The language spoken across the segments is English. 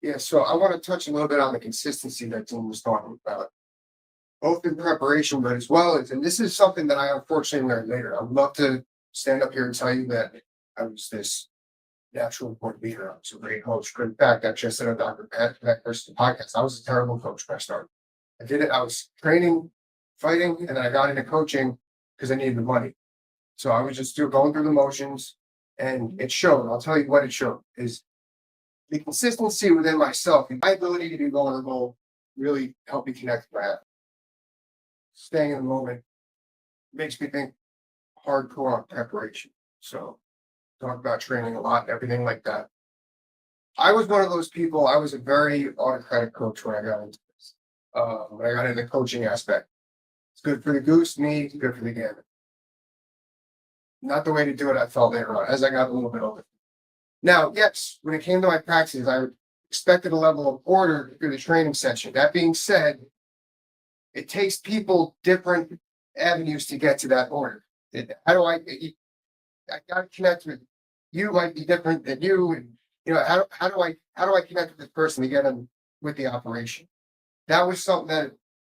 Yeah, so I want to touch a little bit on the consistency that Tim was talking about, both in preparation, but as well as, and this is something that I unfortunately learned later. I would love to stand up here and tell you that I was this natural born leader. I was a great coach. But in fact, I just said on Dr. Pat versus podcast, I was a terrible coach when I started. I did it. I was training, fighting, and then I got into coaching because I needed the money. So I was just going through the motions, and it showed. I'll tell you what it showed is the consistency within myself, and my ability to be vulnerable really helped me connect with that. Staying in the moment makes me think hardcore on preparation. So talk about training a lot, everything like that. I was one of those people, I was a very autocratic coach when I got into this. When I got into the coaching aspect. It's good for the goose, me, it's good for the gander. Not the way to do it, I felt later on as I got a little bit older. Now, yes, when it came to my practices, I expected a level of order through the training session. That being said, it takes people different avenues to get to that order. How do I got to connect with you might be different than you, and how do I connect with this person to get them with the operation? That was something that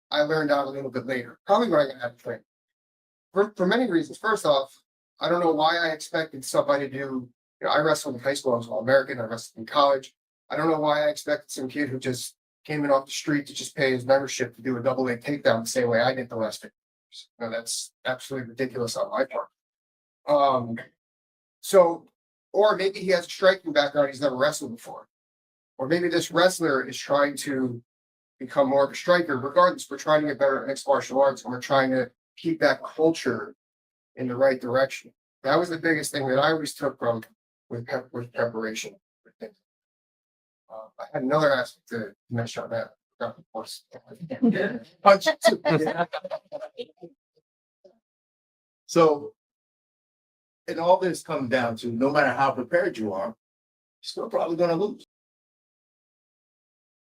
I learned out a little bit later, probably when I got out of training. For many reasons. First off, I don't know why I expected somebody to do. I wrestled in high school. I was all American. I wrestled in college. I don't know why I expected some kid who just came in off the street to just pay his membership to do a double leg takedown the same way I did the last 50 years. That's absolutely ridiculous on my part. Um, so, or maybe he has a striking background. He's never wrestled before. Or maybe this wrestler is trying to become more of a striker. Regardless, we're trying to get better at mixed martial arts, and we're trying to keep that culture in the right direction. That was the biggest thing that I always took from with preparation. I had another aspect to mention on that. Punch too. So, and all this comes down to no matter how prepared you are, you're still probably going to lose.